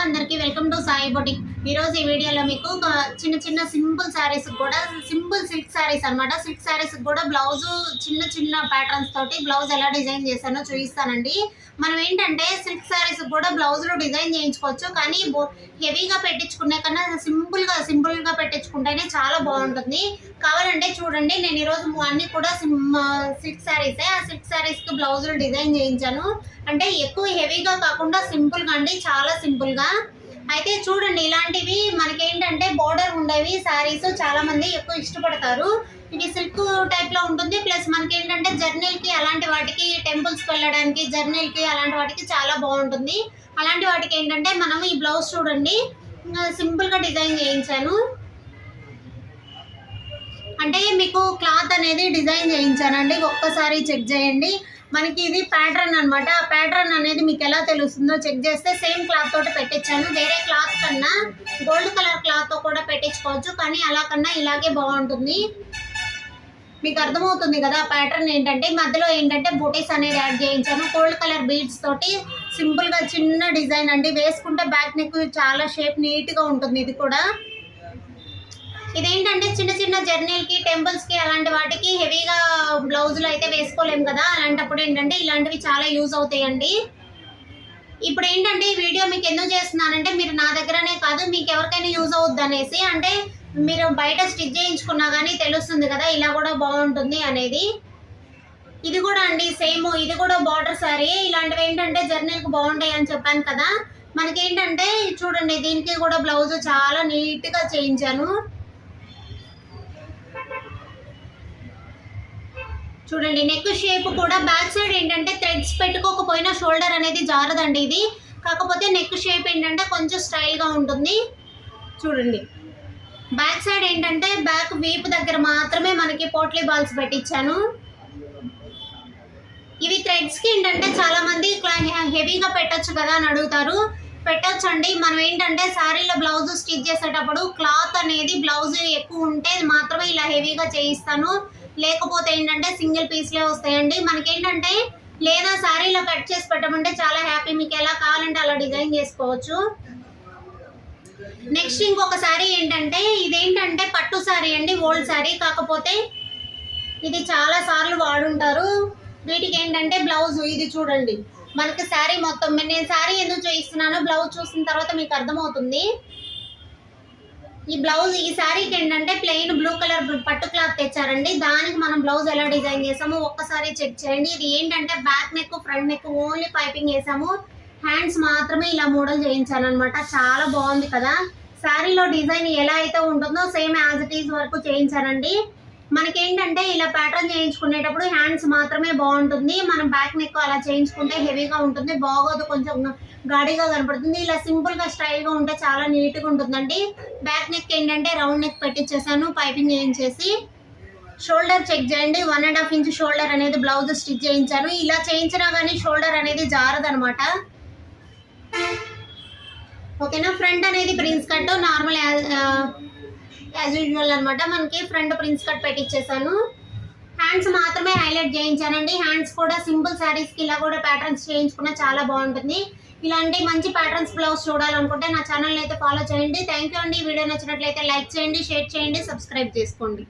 అందరికీ welcome to Sai boutique. ఈరోజు ఈ వీడియోలో మీకు చిన్న చిన్న సింపుల్ శారీస్ కూడా సింపుల్ సిల్క్ శారీస్ అనమాట. సిల్క్ శారీస్ కూడా బ్లౌజు చిన్న చిన్న ప్యాటర్న్స్ తోటి బ్లౌజ్ ఎలా డిజైన్ చేశానో చూపిస్తానండి. మనం ఏంటంటే సిల్క్ శారీస్ కూడా బ్లౌజులు డిజైన్ చేయించుకోవచ్చు, కానీ హెవీగా పెట్టించుకునే కన్నా సింపుల్గా పెట్టించుకుంటేనే చాలా బాగుంటుంది. కావాలంటే చూడండి, నేను ఈరోజు అన్ని కూడా సిల్క్ శారీసే. ఆ సిల్క్ శారీస్కి బ్లౌజులు డిజైన్ చేయించాను. అంటే ఎక్కువ హెవీగా కాకుండా సింపుల్గా అండి, చాలా సింపుల్గా. అయితే చూడండి, ఇలాంటివి మనకేంటంటే బోర్డర్ ఉండేవి శారీస్ చాలా మంది ఎక్కువ ఇష్టపడతారు. ఇది సిల్క్ టైప్లో ఉంటుంది. ప్లస్ మనకేంటంటే జర్నీలకి అలాంటి వాటికి, టెంపుల్స్కి వెళ్ళడానికి జర్నీలకి అలాంటి వాటికి చాలా బాగుంటుంది. అలాంటి వాటికి ఏంటంటే మనం ఈ బ్లౌజ్ చూడండి సింపుల్గా డిజైన్ చేయించాను. అంటే మీకు క్లాత్ అనేది డిజైన్ చేయించానండి, ఒక్కసారి చెక్ చేయండి. మనకి ఇది ప్యాటర్న్ అనమాట. ఆ ప్యాటర్న్ అనేది మీకు ఎలా తెలుస్తుందో చెక్ చేస్తే సేమ్ క్లాత్ తోటి పెట్టించాను. వేరే క్లాత్ కన్నా గోల్డ్ కలర్ క్లాత్తో కూడా పెట్టించుకోవచ్చు, కానీ అలా కన్నా ఇలాగే బాగుంటుంది. మీకు అర్థమవుతుంది కదా ప్యాటర్న్ ఏంటంటే. మధ్యలో ఏంటంటే బూటీస్ అనేది యాడ్ చేయించాను. గోల్డ్ కలర్ బీడ్స్ తోటి సింపుల్గా చిన్న డిజైన్ అండి. వేసుకుంటే బ్యాక్ నెక్ చాలా షేప్ నీట్గా ఉంటుంది. ఇది కూడా ఇదేంటంటే చిన్న చిన్న జర్నీలకి, టెంపుల్స్కి అలాంటి వాటికి హెవీగా బ్లౌజులు అయితే వేసుకోలేము కదా. అలాంటప్పుడు ఏంటంటే ఇలాంటివి చాలా యూజ్ అవుతాయండి. ఇప్పుడు ఏంటంటే ఈ వీడియో మీకు ఎందుకు చేస్తున్నానంటే, మీరు నా దగ్గరనే కాదు మీకు ఎవరికైనా యూజ్ అవుద్ది అనేసి. అంటే మీరు బయట స్టిచ్ చేయించుకున్నా కానీ తెలుస్తుంది కదా ఇలా కూడా బాగుంటుంది అనేది. ఇది కూడా అండి సేమ్, ఇది కూడా బార్డర్ శారీ. ఇలాంటివి ఏంటంటే జర్నీలకు బాగుంటాయి అని చెప్పాను కదా. మనకేంటంటే చూడండి, దీనికి కూడా బ్లౌజ్ చాలా నీట్గా చేయించాను. చూడండి, నెక్ షేప్ కూడా బ్యాక్ సైడ్ ఏంటంటే థ్రెడ్స్ పెట్టుకోకపోయినా షోల్డర్ అనేది జారదండి ఇది. కాకపోతే నెక్ షేప్ ఏంటంటే కొంచెం స్టైల్గా ఉంటుంది. చూడండి, బ్యాక్ సైడ్ ఏంటంటే బ్యాక్ వీపు దగ్గర మాత్రమే మనకి పోట్లీ బాల్స్ పెట్టించాను. ఇవి థ్రెడ్స్కి ఏంటంటే చాలామంది హెవీగా పెట్టచ్చు కదా అని అడుగుతారు. పెట్టచ్చండి. మనం ఏంటంటే శారీలో బ్లౌజ్ స్టిచ్ చేసేటప్పుడు క్లాత్ అనేది బ్లౌజ్ ఎక్కువ ఉంటే మాత్రమే ఇలా హెవీగా చేయిస్తాను. లేకపోతే ఏంటంటే సింగిల్ పీస్లే వస్తాయండి. మనకేంటంటే లేదా శారీలో కట్ చేసి పెట్టమంటే చాలా హ్యాపీ, మీకు ఎలా కావాలంటే అలా డిజైన్ చేసుకోవచ్చు. నెక్స్ట్ ఇంకొక శారీ ఏంటంటే, ఇదేంటంటే పట్టు శారీ అండి, ఓల్డ్ శారీ. కాకపోతే ఇది చాలా సార్లు వాడుంటారు. వీటికి ఏంటంటే బ్లౌజ్ ఇది చూడండి, మనకి శారీ మొత్తం, నేను శారీ ఎందుకు చేయిస్తున్నానో బ్లౌజ్ చూసిన తర్వాత మీకు అర్థమవుతుంది. ఈ బ్లౌజ్, ఈ శారీకి ఏంటంటే ప్లెయిన్ బ్లూ కలర్ పట్టు క్లాత్ తెచ్చారండి. దానికి మనం బ్లౌజ్ ఎలా డిజైన్ చేసామో ఒక్కసారి చెక్ చేయండి. ఇది ఏంటంటే back neck, front neck only piping వేసాము. హ్యాండ్స్ మాత్రమే ఇలా మోడల్ చేయించాను అనమాట. చాలా బాగుంది కదా. శారీలో డిజైన్ ఎలా అయితే ఉంటుందో సేమ్ యాజ్ ఇట్ ఈజ్ వరకు చేయించానండి. మనకేంటంటే ఇలా ప్యాటర్న్ చేయించుకునేటప్పుడు హ్యాండ్స్ మాత్రమే బాగుంటుంది. మనం బ్యాక్ నెక్ అలా చేయించుకుంటే హెవీగా ఉంటుంది, బాగోదు, కొంచెం గాడిగా కనపడుతుంది. ఇలా సింపుల్గా స్టైల్గా ఉంటే చాలా నీట్గా ఉంటుందండి. బ్యాక్ నెక్ ఏంటంటే రౌండ్ నెక్ పెట్టించేసాను పైపింగ్ చేయించేసి. షోల్డర్ చెక్ చేయండి, 1.5 ఇంచ్ షోల్డర్ అనేది బ్లౌజ్ స్టిచ్ చేయించాను. ఇలా చేయించినా కానీ షోల్డర్ అనేది జారదనమాట. ఓకేనా. ఫ్రంట్ అనేది prince cut normal as usual అనమాట. మనకి ఫ్రంట్ ప్రిన్స్ కట్ పెట్టించేసాను. హ్యాండ్స్ మాత్రమే హైలైట్ చేయించానండి. హ్యాండ్స్ కూడా సింపుల్ శారీస్కి ఇలా కూడా ప్యాటర్న్స్ చేయించుకున్నా చాలా బాగుంటుంది. ఇలాంటి మంచి ప్యాటర్న్స్ బ్లౌజ్ చూడాలనుకుంటే నా ఛానల్ని అయితే ఫాలో చేయండి. థ్యాంక్ యూ అండి. వీడియో నచ్చినట్లయితే లైక్ చేయండి, షేర్ చేయండి, సబ్స్క్రైబ్ చేసుకోండి.